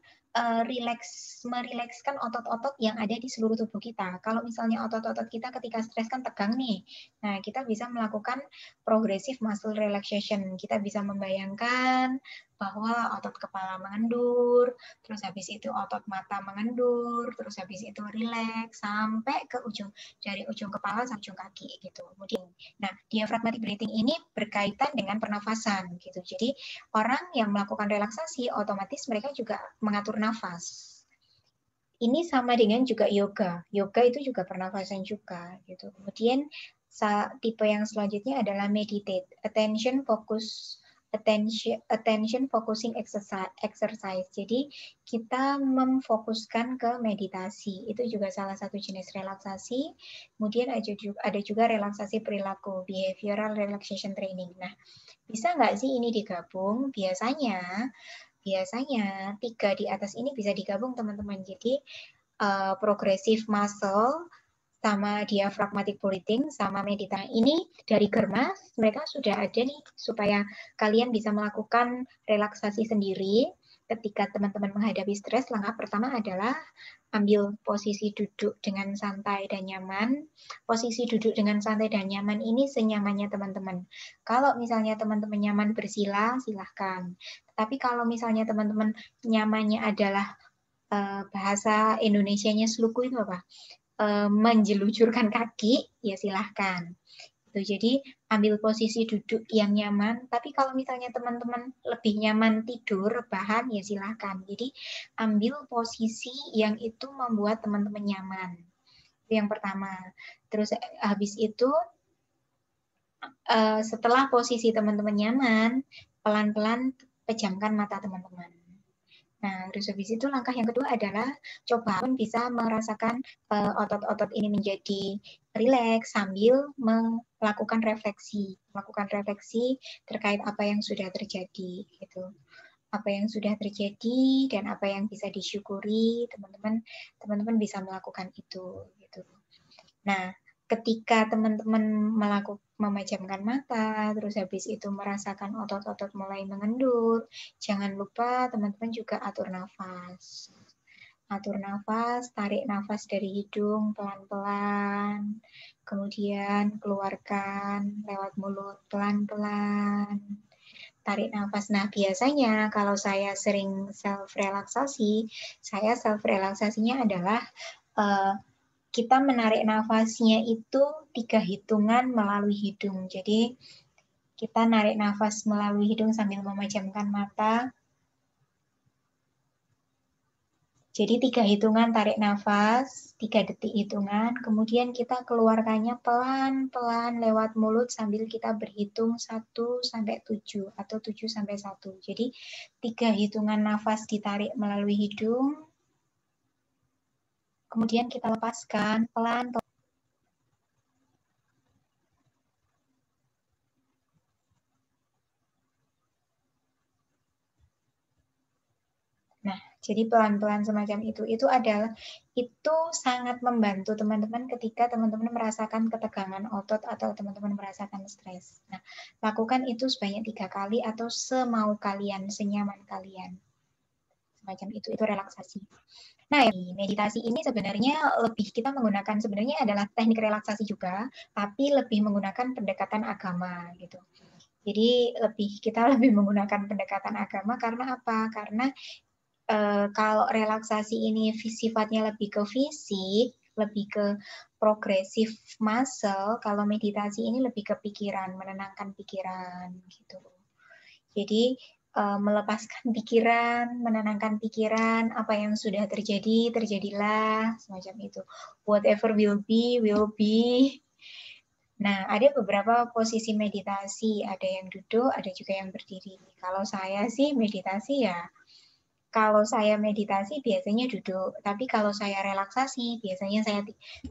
merilekskan otot-otot yang ada di seluruh tubuh kita. Kalau misalnya otot-otot kita ketika stres kan tegang nih. Nah, kita bisa melakukan progressive muscle relaxation. Kita bisa membayangkan bahwa otot kepala mengendur, terus habis itu otot mata mengendur, terus habis itu rileks sampai ke ujung, dari ujung kepala sampai ujung kaki gitu. Kemudian, nah diaphragmatic breathing ini berkaitan dengan pernafasan gitu. Jadi orang yang melakukan relaksasi otomatis mereka juga mengatur nafas. Ini sama dengan juga yoga. Yoga itu juga pernafasan juga gitu. Kemudian tipe yang selanjutnya adalah meditate, attention focusing exercise. Jadi kita memfokuskan ke meditasi. Itu juga salah satu jenis relaksasi. Kemudian ada juga relaksasi perilaku, behavioral relaxation training. Nah, bisa nggak sih ini digabung? Biasanya 3 di atas ini bisa digabung teman-teman. Jadi progressive muscle sama diaphragmatic breathing sama meditasi ini dari Germas mereka sudah ada nih supaya kalian bisa melakukan relaksasi sendiri ketika teman-teman menghadapi stres. Langkah pertama adalah ambil posisi duduk dengan santai dan nyaman. Posisi duduk dengan santai dan nyaman ini senyamannya teman-teman. Kalau misalnya teman-teman nyaman bersila, silahkan. Tapi kalau misalnya teman-teman nyamannya adalah bahasa Indonesianya sluku itu apa? Menjelucurkan kaki, ya silahkan. Jadi ambil posisi duduk yang nyaman, tapi kalau misalnya teman-teman lebih nyaman tidur, rebahan, ya silahkan. Jadi ambil posisi yang itu membuat teman-teman nyaman. Itu yang pertama. Terus habis itu setelah posisi teman-teman nyaman, pelan-pelan pejamkan mata teman-teman. Nah, terus habis itu langkah yang kedua adalah coba pun bisa merasakan otot-otot ini menjadi rileks sambil melakukan refleksi terkait apa yang sudah terjadi gitu. Apa yang sudah terjadi dan apa yang bisa disyukuri, teman-teman bisa melakukan itu gitu. Nah, ketika teman-teman memejamkan mata, terus habis itu merasakan otot-otot mulai mengendur, jangan lupa teman-teman juga atur nafas. Atur nafas, tarik nafas dari hidung pelan-pelan, kemudian keluarkan lewat mulut pelan-pelan. Tarik nafas. Nah, biasanya kalau saya sering self-relaksasinya adalah kita menarik nafasnya itu 3 hitungan melalui hidung. Jadi kita narik nafas melalui hidung sambil memejamkan mata. Jadi 3 hitungan tarik nafas, 3 detik hitungan, kemudian kita keluarkannya pelan-pelan lewat mulut sambil kita berhitung 1 sampai 7 atau 7 sampai 1. Jadi 3 hitungan nafas ditarik melalui hidung, kemudian kita lepaskan pelan-pelan. Nah, jadi pelan-pelan semacam itu sangat membantu teman-teman ketika teman-teman merasakan ketegangan otot atau teman-teman merasakan stres. Nah, lakukan itu sebanyak 3 kali atau semau kalian, senyaman kalian. Semacam itu relaksasi. Nah, meditasi ini sebenarnya lebih kita menggunakan sebenarnya adalah teknik relaksasi juga, tapi lebih menggunakan pendekatan agama gitu. Jadi kita lebih menggunakan pendekatan agama karena apa? Karena kalau relaksasi ini sifatnya lebih ke fisik, lebih ke progresif muscle, kalau meditasi ini lebih ke pikiran, menenangkan pikiran gitu. Jadi melepaskan pikiran, menenangkan pikiran, apa yang sudah terjadi, terjadilah, semacam itu. Whatever will be, will be. Nah, ada beberapa posisi meditasi, ada yang duduk, ada juga yang berdiri. Kalau saya sih meditasi ya, kalau saya meditasi biasanya duduk, tapi kalau saya relaksasi biasanya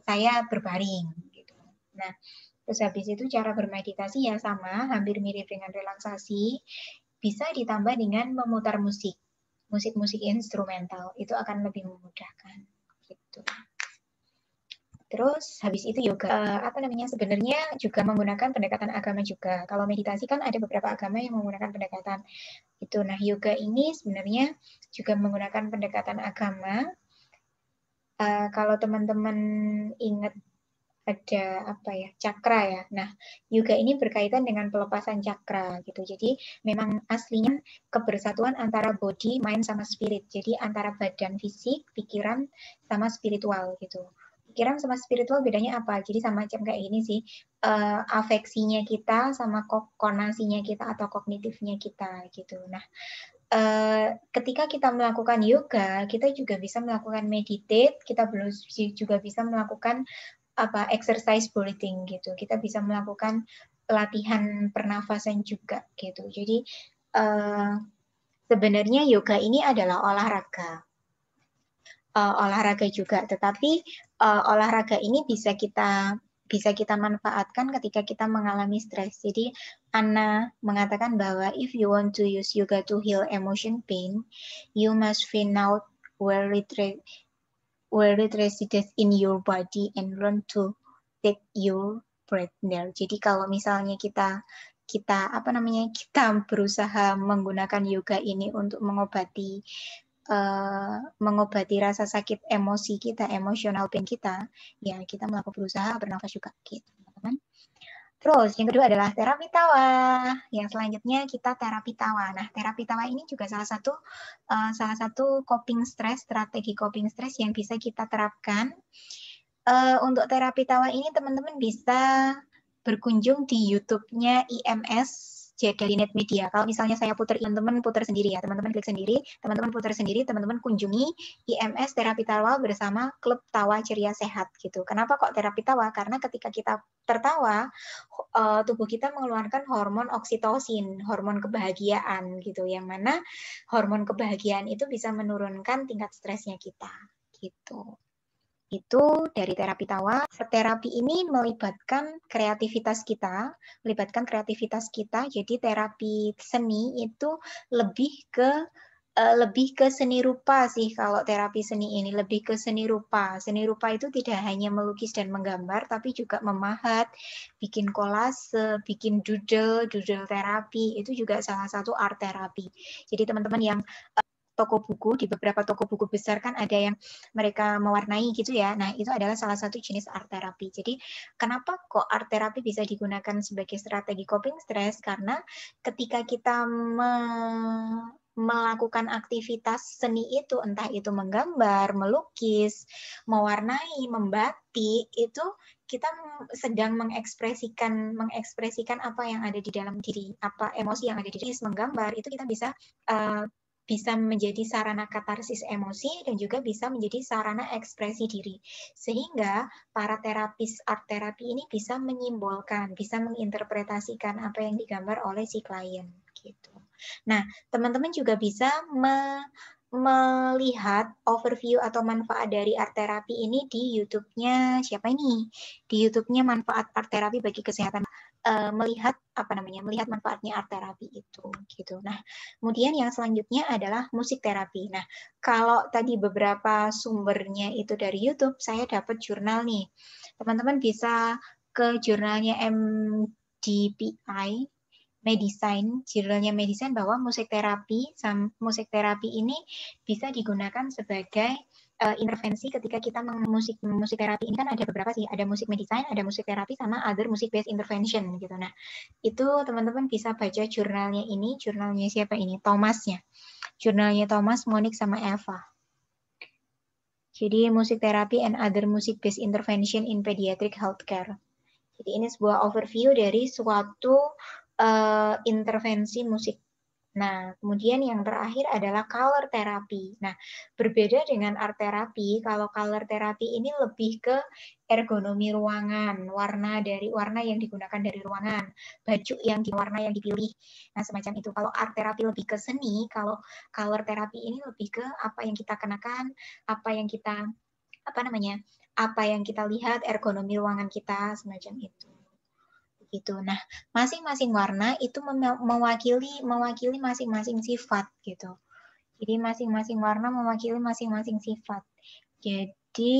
saya berbaring gitu. Nah, terus habis itu cara bermeditasi ya sama, hampir mirip dengan relaksasi, bisa ditambah dengan memutar musik, musik-musik instrumental, itu akan lebih memudahkan gitu. Terus habis itu yoga, sebenarnya juga menggunakan pendekatan agama juga. Kalau meditasi kan ada beberapa agama yang menggunakan pendekatan itu. Nah, yoga ini sebenarnya juga menggunakan pendekatan agama. Kalau teman-teman ingat ada cakra ya. Nah, yoga ini berkaitan dengan pelepasan cakra gitu. Jadi memang aslinya kebersatuan antara body, mind sama spirit. Jadi antara badan fisik, pikiran sama spiritual gitu. Pikiran sama spiritual bedanya apa? Jadi sama macam kayak ini sih, afeksinya kita sama konasinya kita atau kognitifnya kita gitu. Nah, ketika kita melakukan yoga, kita juga bisa melakukan meditate, kita juga bisa melakukan exercise breathing gitu. Kita bisa melakukan latihan pernafasan juga gitu. Jadi sebenarnya yoga ini adalah olahraga juga, tetapi olahraga ini bisa kita manfaatkan ketika kita mengalami stres. Jadi Anna mengatakan bahwa if you want to use yoga to heal emotion pain, you must find out where it resides in your body and learn to take your breath there. Jadi kalau misalnya kita berusaha menggunakan yoga ini untuk mengobati rasa sakit emosi kita, emosional pain kita, ya kita melakukan berusaha bernafas juga gitu, teman-teman. Terus yang kedua adalah terapi tawa. Yang selanjutnya kita terapi tawa. Nah, terapi tawa ini juga salah satu coping stress, strategi coping stress yang bisa kita terapkan. Untuk terapi tawa ini teman-teman bisa berkunjung di YouTube-nya IMS Jagalinet Media. Kalau misalnya saya teman-teman putar sendiri ya, teman-teman klik sendiri, teman-teman putar sendiri, teman-teman kunjungi IMS Terapi Tawa bersama Klub Tawa Ceria Sehat gitu. Kenapa kok terapi tawa? Karena ketika kita tertawa, tubuh kita mengeluarkan hormon oksitosin, hormon kebahagiaan gitu, yang mana hormon kebahagiaan itu bisa menurunkan tingkat stresnya kita gitu. Itu dari terapi tawa. Terapi ini melibatkan kreativitas kita, Jadi terapi seni itu lebih ke seni rupa sih. Kalau terapi seni ini lebih ke seni rupa. Seni rupa itu tidak hanya melukis dan menggambar, tapi juga memahat, bikin kolase, bikin doodle terapi. Itu juga salah satu art terapi. Jadi teman-teman yang toko buku, di beberapa toko buku besar kan ada yang mereka mewarnai gitu ya. Nah, itu adalah salah satu jenis art therapy. Jadi, kenapa kok art therapy bisa digunakan sebagai strategi coping stress? Karena ketika kita melakukan aktivitas seni itu, entah itu menggambar, melukis, mewarnai, membatik, itu kita sedang mengekspresikan apa yang ada di dalam diri, apa emosi yang ada di diri. Menggambar itu kita bisa menjadi sarana katarsis emosi dan juga bisa menjadi sarana ekspresi diri. Sehingga para terapis art terapi ini bisa menyimbolkan, bisa menginterpretasikan apa yang digambar oleh si klien gitu. Nah, teman-teman juga bisa melihat overview atau manfaat dari art terapi ini di YouTube-nya siapa ini? Di YouTube-nya Manfaat Art Terapi bagi Kesehatan. Melihat manfaatnya art terapi itu gitu. Nah, kemudian yang selanjutnya adalah musik terapi. Nah, kalau tadi beberapa sumbernya itu dari YouTube, saya dapat jurnal nih. Teman-teman bisa ke jurnalnya MDPI Medicine, jurnalnya Medicine, bahwa musik terapi ini bisa digunakan sebagai intervensi ketika kita musik terapi ini kan ada beberapa sih, ada musik medicine, ada musik terapi, sama other music based intervention gitu. Nah, itu teman-teman bisa baca jurnalnya ini, jurnalnya siapa ini? Thomas-nya. Jurnalnya Thomas, Monique sama Eva. Jadi musik terapi and other music based intervention in pediatric healthcare. Jadi ini sebuah overview dari suatu intervensi musik. Nah, kemudian yang terakhir adalah color therapy. Nah, berbeda dengan art therapy, kalau color therapy ini lebih ke ergonomi ruangan, warna yang digunakan dari ruangan, baju warna yang dipilih. Nah, semacam itu. Kalau art therapy lebih ke seni, kalau color therapy ini lebih ke apa yang kita kenakan, apa yang kita lihat, ergonomi ruangan kita, semacam itu. Gitu. Nah, masing-masing warna itu mewakili masing-masing sifat gitu. Jadi masing-masing warna mewakili masing-masing sifat. Jadi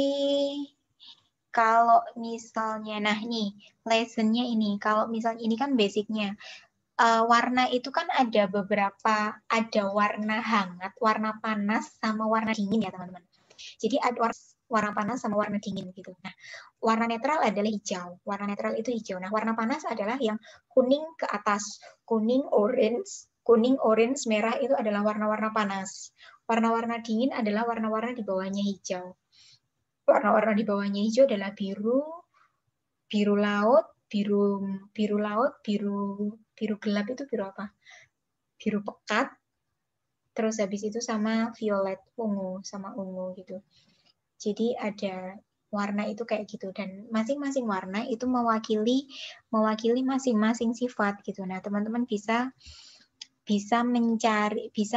kalau misalnya, nah nih lesson-nya ini, kalau misalnya ini kan basicnya, warna itu kan ada beberapa, ada warna hangat, warna panas, sama warna dingin ya teman-teman. Jadi ada warna panas sama warna dingin gitu. Nah, warna netral adalah hijau. Warna netral itu hijau. Nah, warna panas adalah yang kuning ke atas, kuning, orange, merah itu adalah warna-warna panas. Warna-warna dingin adalah warna-warna di bawahnya hijau. Warna-warna di bawahnya hijau adalah biru laut, biru gelap itu biru apa? Biru pekat. Terus habis itu sama violet, ungu gitu. Jadi ada warna itu kayak gitu, dan masing-masing warna itu mewakili masing-masing sifat gitu. Nah, teman-teman bisa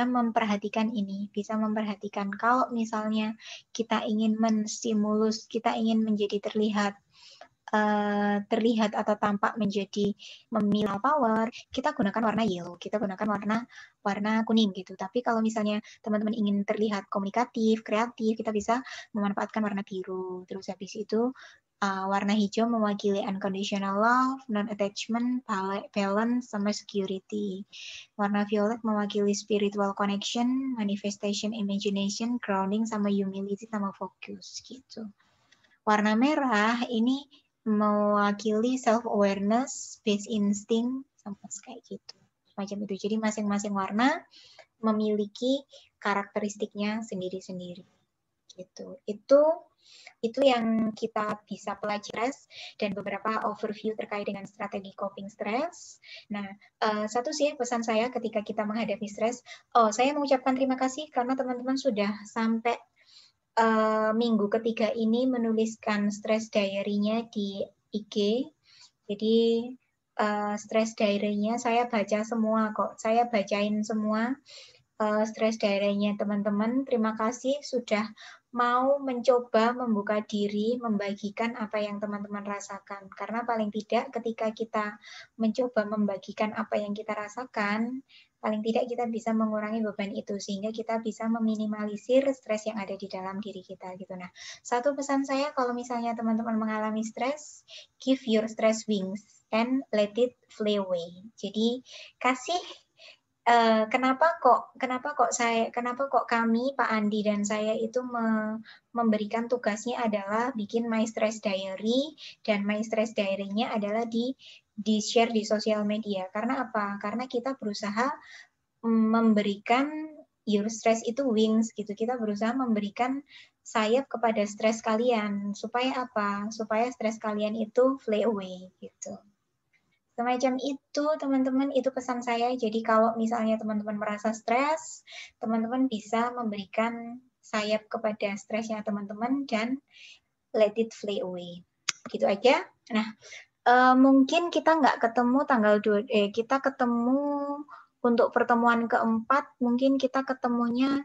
memperhatikan ini, bisa memperhatikan kalau misalnya kita ingin menstimulus, kita ingin menjadi terlihat atau tampak menjadi memiliki power, kita gunakan warna yellow, kita gunakan warna kuning gitu. Tapi kalau misalnya teman-teman ingin terlihat komunikatif, kreatif, kita bisa memanfaatkan warna biru. Terus habis itu warna hijau mewakili unconditional love, non-attachment, balance, sama security. Warna violet mewakili spiritual connection, manifestation, imagination, grounding, sama humility, sama focus gitu. Warna merah ini mewakili self-awareness, base instinct, sama kayak gitu. Macam itu. Jadi masing-masing warna memiliki karakteristiknya sendiri-sendiri. Gitu. Itu yang kita bisa pelajari, dan beberapa overview terkait dengan strategi coping stres. Nah, satu sih pesan saya ketika kita menghadapi stres, saya mengucapkan terima kasih karena teman-teman sudah sampai minggu ketiga ini menuliskan stress diary-nya di IG. Jadi stress diary-nya saya baca semua kok. Saya bacain semua stress diary-nya teman-teman. Terima kasih sudah mau mencoba membuka diri, membagikan apa yang teman-teman rasakan. Karena paling tidak ketika kita mencoba membagikan apa yang kita rasakan, paling tidak kita bisa mengurangi beban itu, sehingga kita bisa meminimalisir stres yang ada di dalam diri kita gitu. Nah, satu pesan saya kalau misalnya teman-teman mengalami stres, give your stress wings and let it fly away. Jadi kasih kenapa kok kami, Pak Andi dan saya itu memberikan tugasnya adalah bikin My Stress Diary, dan My Stress Diary-nya adalah di-share di sosial media. Karena apa? Karena kita berusaha memberikan your stress itu wings gitu. Kita berusaha memberikan sayap kepada stres kalian. Supaya apa? Supaya stres kalian itu fly away gitu. Semacam itu, teman-teman, itu pesan saya. Jadi kalau misalnya teman-teman merasa stres, teman-teman bisa memberikan sayap kepada stresnya teman-teman dan let it fly away. Gitu aja. Nah, mungkin kita nggak ketemu kita ketemu untuk pertemuan keempat, mungkin kita ketemunya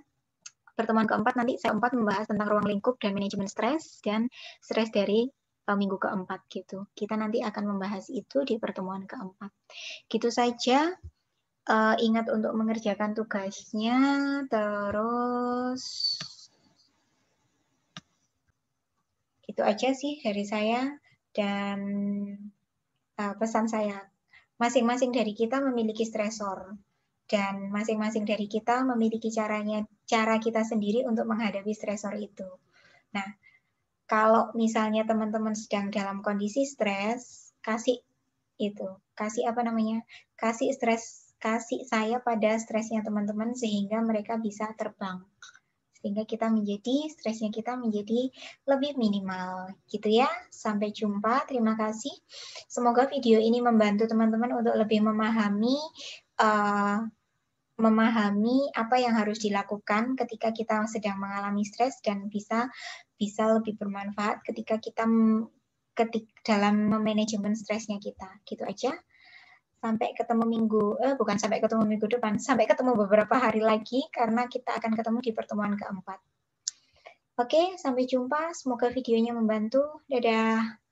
pertemuan keempat nanti saya membahas tentang ruang lingkup dan manajemen stres dan stres dari minggu keempat gitu. Kita nanti akan membahas itu di pertemuan keempat. Gitu saja. Ingat untuk mengerjakan tugasnya. Terus itu aja sih dari saya, dan pesan saya. masing-masing dari kita memiliki stresor. Dan masing-masing dari kita memiliki cara kita sendiri untuk menghadapi stresor itu. Nah, kalau misalnya teman-teman sedang dalam kondisi stres, kasih saya pada stresnya teman-teman sehingga mereka bisa terbang. Sehingga stresnya kita menjadi lebih minimal. Gitu ya. Sampai jumpa. Terima kasih. Semoga video ini membantu teman-teman untuk lebih memahami apa yang harus dilakukan ketika kita sedang mengalami stres dan bisa lebih bermanfaat ketika kita dalam manajemen stresnya kita. Gitu aja. Sampai ketemu minggu depan, sampai ketemu beberapa hari lagi karena kita akan ketemu di pertemuan keempat. Oke, sampai jumpa. Semoga videonya membantu. Dadah.